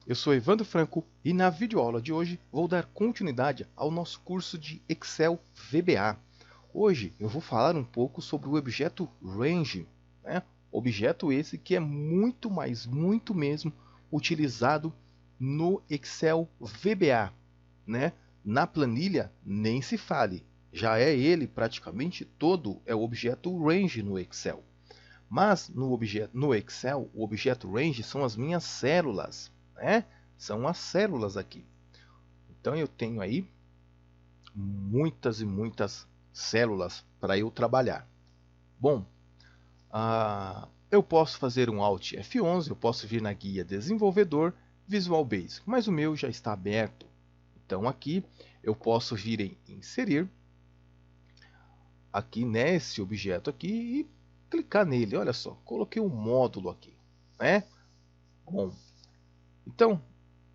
Eu sou Evandro Franco e na videoaula de hoje vou dar continuidade ao nosso curso de Excel VBA. Hoje eu vou falar um pouco sobre o objeto Range, né? Objeto esse que é muito mesmo utilizado no Excel VBA, né? Na planilha nem se fale, já é ele praticamente todo é o objeto Range no Excel. Mas no Excel, o objeto Range são as minhas células, né? São as células aqui. Então eu tenho aí muitas e muitas células para eu trabalhar. Bom, eu posso fazer um Alt F11, eu posso vir na guia Desenvolvedor, Visual Basic, mas o meu já está aberto. Então aqui eu posso vir em Inserir, aqui nesse objeto aqui e clicar nele. Olha só, coloquei um módulo aqui, né? Bom, então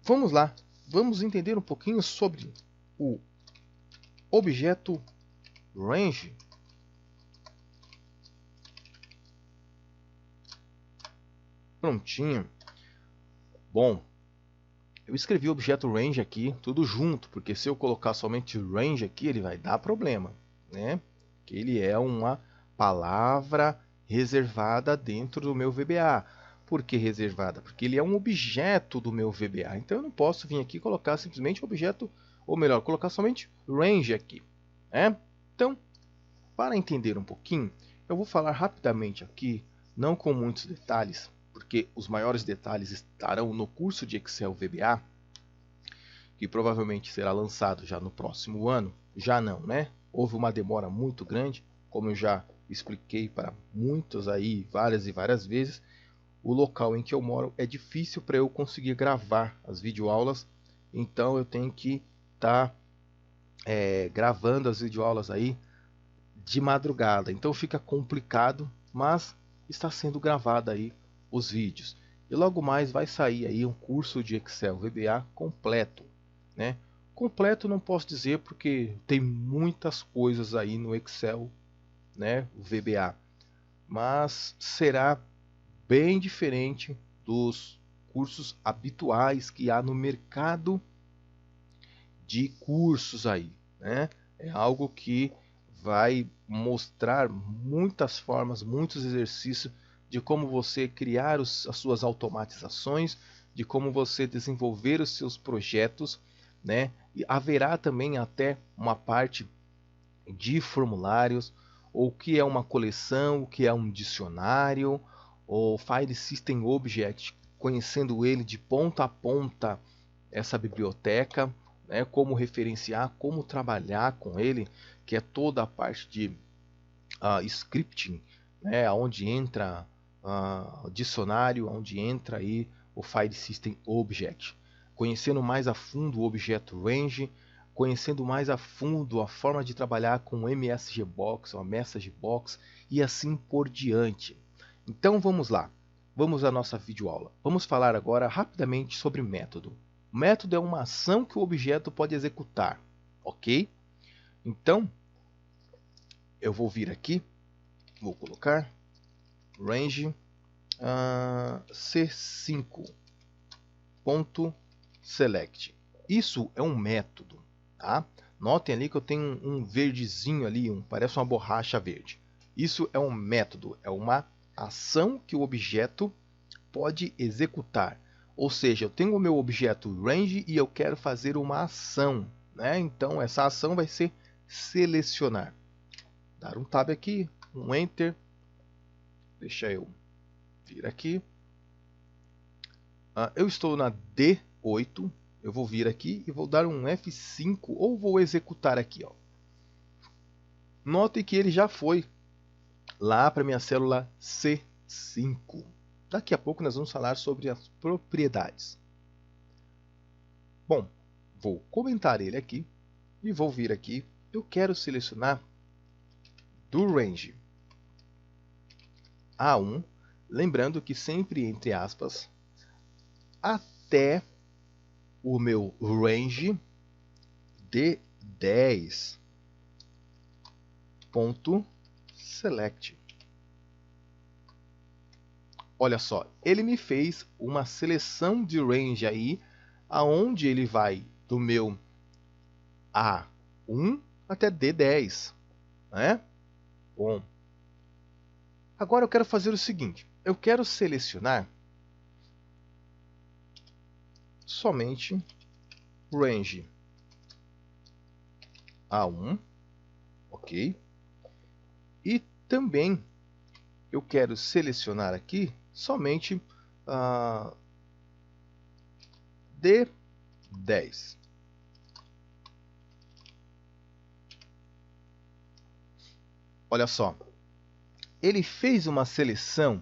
vamos lá, vamos entender um pouquinho sobre o objeto Range. Prontinho. Bom, eu escrevi o objeto Range aqui, tudo junto, porque se eu colocar somente Range aqui, ele vai dar problema, né? Que ele é uma palavra reservada dentro do meu VBA. Por que reservada? Porque ele é um objeto do meu VBA. Então eu não posso vir aqui e colocar simplesmente objeto, ou melhor, colocar somente Range aqui, né? Então, para entender um pouquinho, eu vou falar rapidamente aqui, não com muitos detalhes, porque os maiores detalhes estarão no curso de Excel VBA, que provavelmente será lançado já no próximo ano. Já não, né? Houve uma demora muito grande, como eu já expliquei para muitos aí várias e várias vezes. O local em que eu moro é difícil para eu conseguir gravar as videoaulas, então eu tenho que estar gravando as videoaulas aí de madrugada, então fica complicado, mas está sendo gravado aí os vídeos. E logo mais vai sair aí um curso de Excel VBA completo, né? Completo não posso dizer porque tem muitas coisas aí no Excel, né, o VBA, mas será bem diferente dos cursos habituais que há no mercado de cursos aí, né? É algo que vai mostrar muitas formas, muitos exercícios de como você criar as suas automatizações, de como você desenvolver os seus projetos, né? E haverá também até uma parte de formulários, ou o que é uma coleção, o que é um dicionário, ou File System Object, conhecendo ele de ponta a ponta, essa biblioteca, né, como referenciar, como trabalhar com ele, que é toda a parte de scripting, né, onde entra dicionário, onde entra aí o File System Object. Conhecendo mais a fundo o objeto Range, conhecendo mais a fundo a forma de trabalhar com o MSG Box, ou a Message Box e assim por diante. Então vamos lá, vamos à nossa videoaula. Vamos falar agora rapidamente sobre método. O método é uma ação que o objeto pode executar, ok? Então, eu vou vir aqui, vou colocar range c5.select. Isso é um método, tá? Notem ali que eu tenho um verdezinho ali, parece uma borracha verde. Isso é um método, é uma ação que o objeto pode executar. Ou seja, eu tenho o meu objeto range e eu quero fazer uma ação, né? Então essa ação vai ser selecionar. Dar um tab aqui, um enter. Deixa eu vir aqui. Eu estou na D8. Eu vou vir aqui e vou dar um F5 ou vou executar aqui, ó. Note que ele já foi lá para minha célula C5. Daqui a pouco nós vamos falar sobre as propriedades. Bom, vou comentar ele aqui e vou vir aqui. Eu quero selecionar do range A1, lembrando que sempre entre aspas, até o meu range de 10.select. olha só, ele me fez uma seleção de range aí, aonde ele vai do meu A1 até D10, né? Bom, agora eu quero fazer o seguinte, eu quero selecionar somente range A1, ok? E também eu quero selecionar aqui somente D10. Olha só, ele fez uma seleção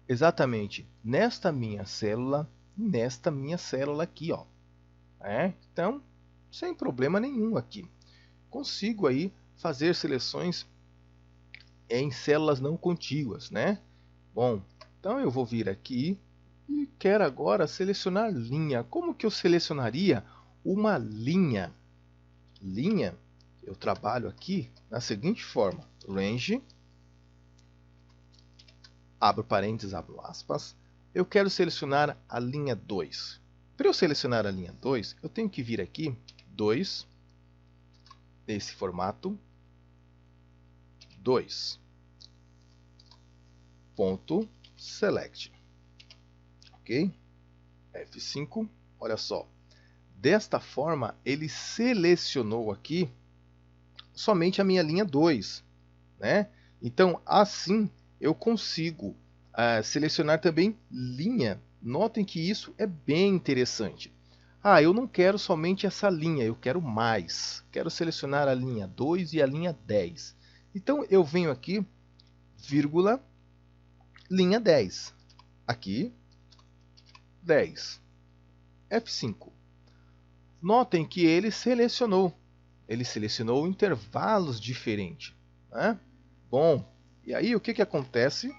exatamente nesta minha célula e nesta minha célula aqui, ó. Então, sem problema nenhum aqui. Consigo aí fazer seleções em células não contíguas, né? Bom, então eu vou vir aqui e quero agora selecionar linha. Como que eu selecionaria uma linha? Linha, eu trabalho aqui da seguinte forma: range, abro parênteses, abro aspas. Eu quero selecionar a linha 2. Para eu selecionar a linha 2, eu tenho que vir aqui, 2, nesse formato, 2, ponto, select. Ok? F5, olha só. Desta forma, ele selecionou aqui somente a minha linha 2, né? Então, assim, eu consigo selecionar também linha. Notem que isso é bem interessante. Eu não quero somente essa linha, eu quero mais. Quero selecionar a linha 2 e a linha 10. Então, eu venho aqui, vírgula, linha 10. Aqui, 10. F5. Notem que ele selecionou intervalos diferentes, né? Bom, e aí o que acontece?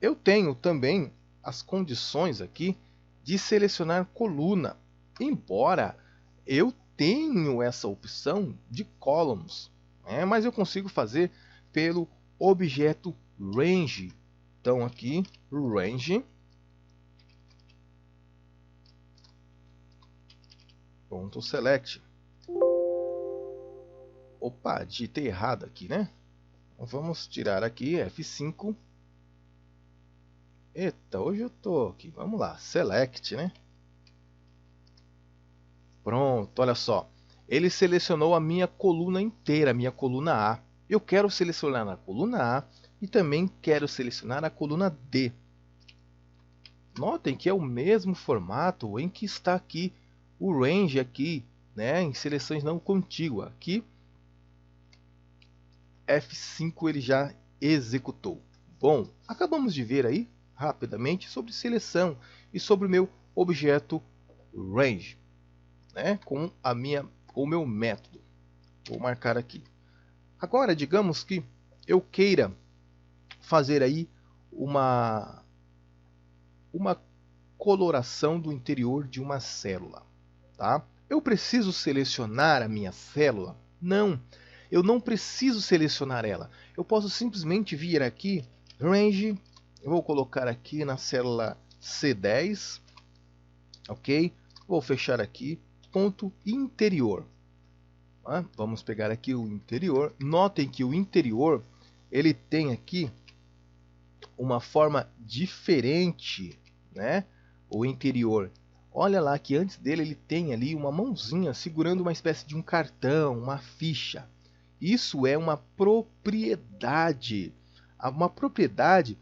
Eu tenho também as condições aqui de selecionar coluna, embora eu tenho essa opção de columns, né? Mas eu consigo fazer pelo objeto range. Então aqui, range, ponto select. Opa, digitei errado aqui, né? Vamos tirar aqui F5. Eita, hoje eu tô aqui. Vamos lá, select, né? Pronto, olha só. Ele selecionou a minha coluna inteira, a minha coluna A. Eu quero selecionar a coluna A e também quero selecionar a coluna D. Notem que é o mesmo formato em que está aqui o range aqui, né? Em seleções não contíguas. Aqui F5 ele já executou. Bom, acabamos de ver aí rapidamente sobre seleção e sobre o meu objeto range, né, com o meu método. Vou marcar aqui. Agora, digamos que eu queira fazer aí uma coloração do interior de uma célula, tá? Eu preciso selecionar a minha célula? Não, eu não preciso selecionar ela. Eu posso simplesmente vir aqui, range, eu vou colocar aqui na célula C10, ok? Vou fechar aqui, ponto interior. Vamos pegar aqui o interior. Notem que o interior ele tem aqui uma forma diferente, né? O interior. Olha lá que antes dele ele tem ali uma mãozinha segurando uma espécie de um cartão, uma ficha. Isso é uma propriedade. Uma propriedade,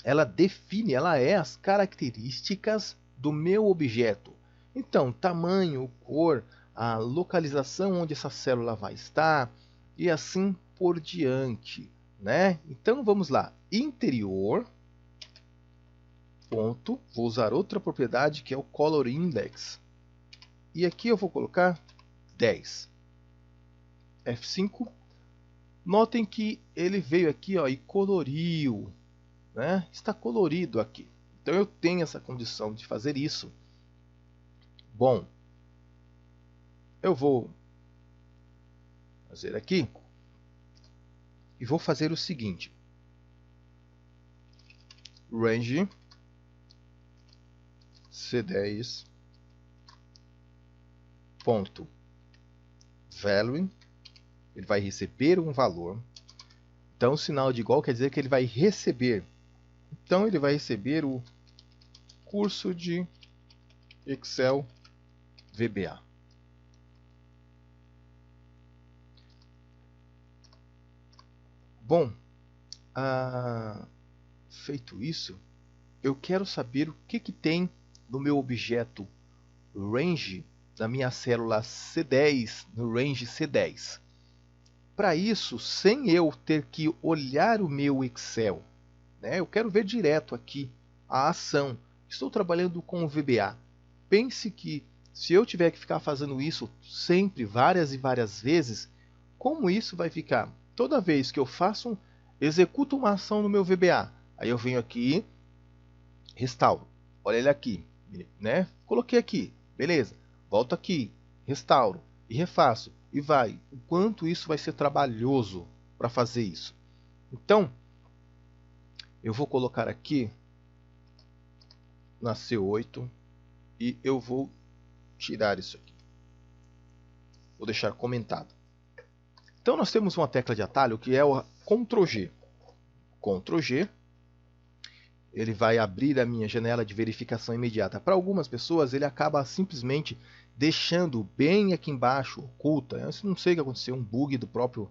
ela define, ela é as características do meu objeto. Então, tamanho, cor, a localização onde essa célula vai estar e assim por diante, né? Então, vamos lá. Interior, ponto, vou usar outra propriedade que é o Color Index. E aqui eu vou colocar 10. F5. Notem que ele veio aqui, ó, e coloriu, né? Está colorido aqui. Então eu tenho essa condição de fazer isso. Bom, eu vou fazer aqui e vou fazer o seguinte. range C10 ponto value, ele vai receber um valor. Então, o sinal de igual quer dizer que ele vai receber. Então, ele vai receber o curso de Excel VBA. Bom, feito isso, eu quero saber o que tem no meu objeto range, na minha célula C10, no range C10. Para isso, sem eu ter que olhar o meu Excel, né, eu quero ver direto aqui a ação. Estou trabalhando com o VBA. Pense que se eu tiver que ficar fazendo isso sempre, várias e várias vezes, como isso vai ficar? Toda vez que eu executo uma ação no meu VBA, aí eu venho aqui, restauro. Olha ele aqui, né? Coloquei aqui, beleza. Volto aqui, restauro e refaço e vai. O quanto isso vai ser trabalhoso para fazer isso. Então, eu vou colocar aqui na C8 e eu vou tirar isso aqui. Vou deixar comentado. Então nós temos uma tecla de atalho que é o Ctrl G. Ctrl G. Ele vai abrir a minha janela de verificação imediata. Para algumas pessoas ele acaba simplesmente deixando bem aqui embaixo, oculta. Eu não sei o que aconteceu, um bug do próprio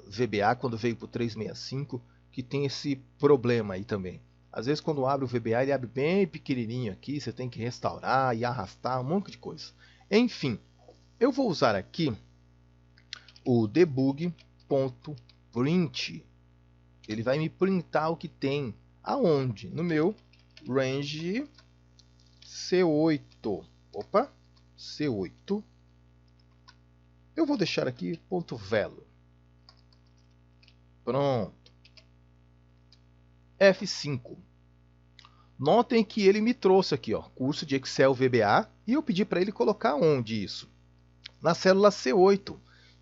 VBA quando veio para o 365, que tem esse problema aí também. Às vezes quando abre o VBA ele abre bem pequenininho aqui, você tem que restaurar e arrastar, um monte de coisa. Enfim, eu vou usar aqui o debug.print. Ele vai me printar o que tem aonde? No meu range C8. Opa, C8. Eu vou deixar aqui .value. Pronto. F5. Notem que ele me trouxe aqui, ó, curso de Excel VBA, e eu pedi para ele colocar onde isso? Na célula C8.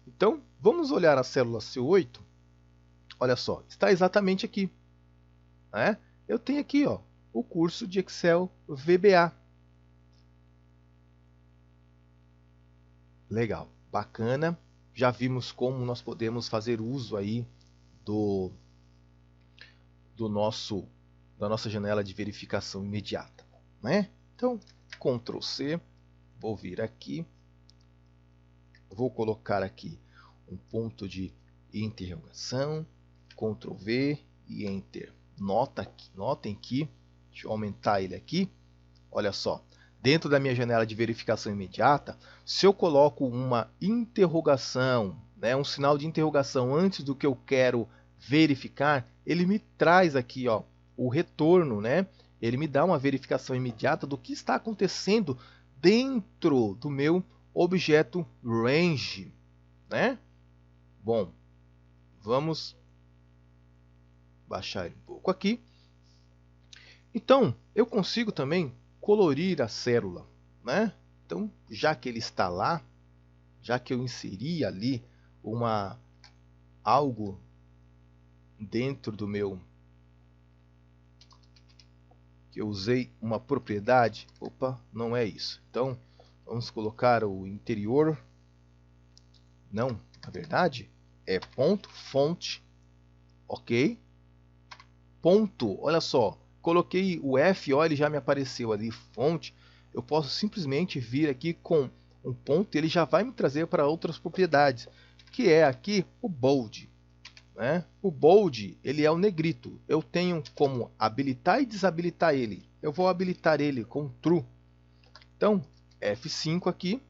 Então, vamos olhar a célula C8. Olha só, está exatamente aqui. Né? Eu tenho aqui, ó, o curso de Excel VBA. Legal, bacana. Já vimos como nós podemos fazer uso aí da nossa janela de verificação imediata, né? Então, Ctrl C, vou vir aqui, vou colocar aqui um ponto de interrogação, Ctrl V e Enter. Notem que, deixa eu aumentar ele aqui, olha só, dentro da minha janela de verificação imediata, se eu coloco uma interrogação, né, um sinal de interrogação antes do que eu quero verificar, ele me traz aqui, ó, o retorno, né? Ele me dá uma verificação imediata do que está acontecendo dentro do meu objeto range, né? Bom, vamos baixar um pouco aqui. Então, eu consigo também colorir a célula, né? Então, já que ele está lá, já que eu inseri ali algo dentro do meu, que eu usei uma propriedade, opa, não é isso. Então, vamos colocar o interior, não, na verdade, é ponto, fonte, ok? Ponto, olha só, coloquei o F, ó, ele já me apareceu ali, fonte, eu posso simplesmente vir aqui com um ponto e ele já vai me trazer para outras propriedades, que é aqui o bold. Né? O bold, ele é o negrito. Eu tenho como habilitar e desabilitar ele. Eu vou habilitar ele com true. Então, F5 aqui,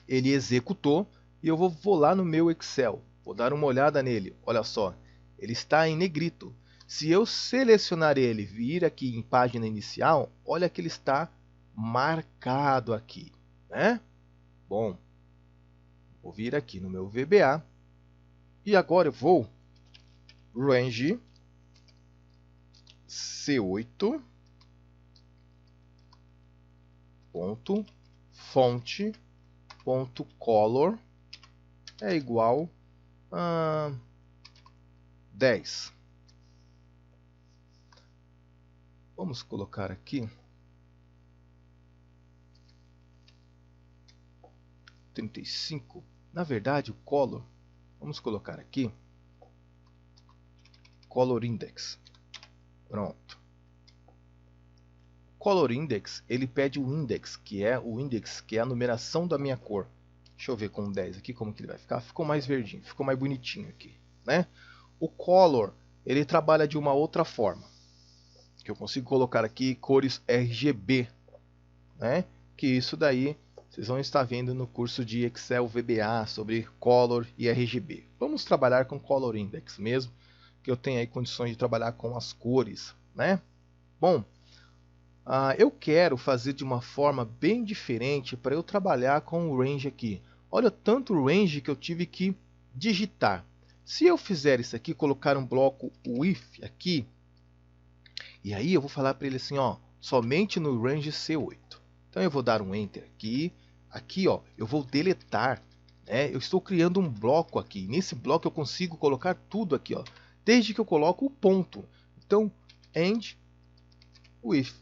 ele executou e eu vou lá no meu Excel. Vou dar uma olhada nele. Olha só, ele está em negrito. Se eu selecionar ele e vir aqui em página inicial, olha que ele está marcado aqui. Né? Bom, vou vir aqui no meu VBA. E agora eu vou range C8 ponto fonte ponto color é igual a 10. Vamos colocar aqui 35. Na verdade, o color, vamos colocar aqui color index. Pronto. Color index, ele pede o index, que é a numeração da minha cor. Deixa eu ver com 10 aqui como que ele vai ficar. Ficou mais verdinho, ficou mais bonitinho aqui, né? O color, ele trabalha de uma outra forma. Que eu consigo colocar aqui cores RGB, né? Que isso daí vocês vão estar vendo no curso de Excel VBA sobre color e RGB. Vamos trabalhar com color index mesmo, que eu tenho aí condições de trabalhar com as cores, né? Bom, eu quero fazer de uma forma bem diferente para eu trabalhar com o range aqui. Olha tanto o range que eu tive que digitar. Se eu fizer isso aqui, colocar um bloco with aqui, e aí eu vou falar para ele assim, ó, somente no range C8. Então eu vou dar um enter aqui. Aqui, ó, eu vou deletar, né? Eu estou criando um bloco aqui. Nesse bloco eu consigo colocar tudo aqui, ó, desde que eu coloco o ponto. Então, end with.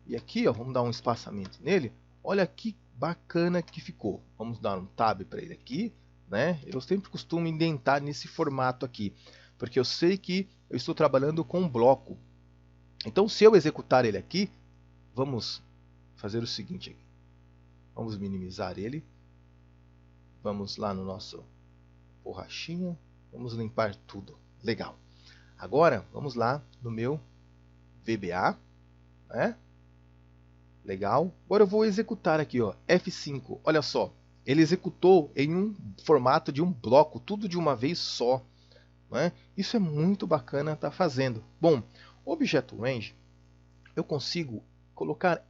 E aqui, ó, vamos dar um espaçamento nele. Olha que bacana que ficou. Vamos dar um tab para ele aqui, né? Eu sempre costumo indentar nesse formato aqui, porque eu sei que eu estou trabalhando com um bloco. Então, se eu executar ele aqui, vamos fazer o seguinte aqui. Vamos minimizar ele. Vamos lá no nosso borrachinha. Vamos limpar tudo. Legal. Agora, vamos lá no meu VBA, né? Legal. Agora eu vou executar aqui, ó, F5. Olha só, ele executou em um formato de um bloco, tudo de uma vez só, né? Isso é muito bacana estar fazendo. Bom, objeto range, eu consigo colocar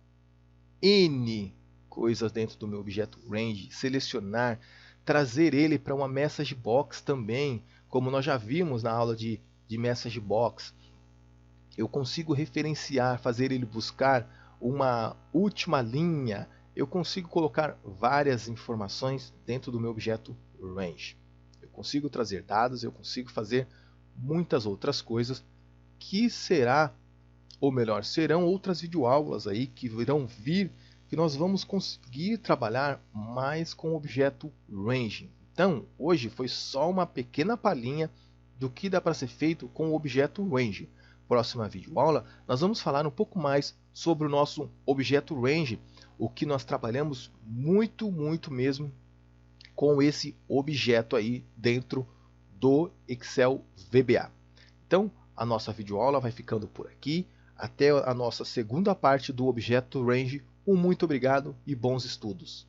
N coisas dentro do meu objeto range, selecionar, trazer ele para uma message box também, como nós já vimos na aula de message box. Eu consigo referenciar, fazer ele buscar uma última linha. Eu consigo colocar várias informações dentro do meu objeto range. Eu consigo trazer dados, eu consigo fazer muitas outras coisas que serão outras videoaulas aí que irão vir, que nós vamos conseguir trabalhar mais com o objeto range. Então, hoje foi só uma pequena palhinha do que dá para ser feito com o objeto range. Próxima videoaula, nós vamos falar um pouco mais sobre o nosso objeto range, o que nós trabalhamos muito mesmo com esse objeto aí dentro do Excel VBA. Então, a nossa videoaula vai ficando por aqui. Até a nossa segunda parte do objeto range. Um muito obrigado e bons estudos.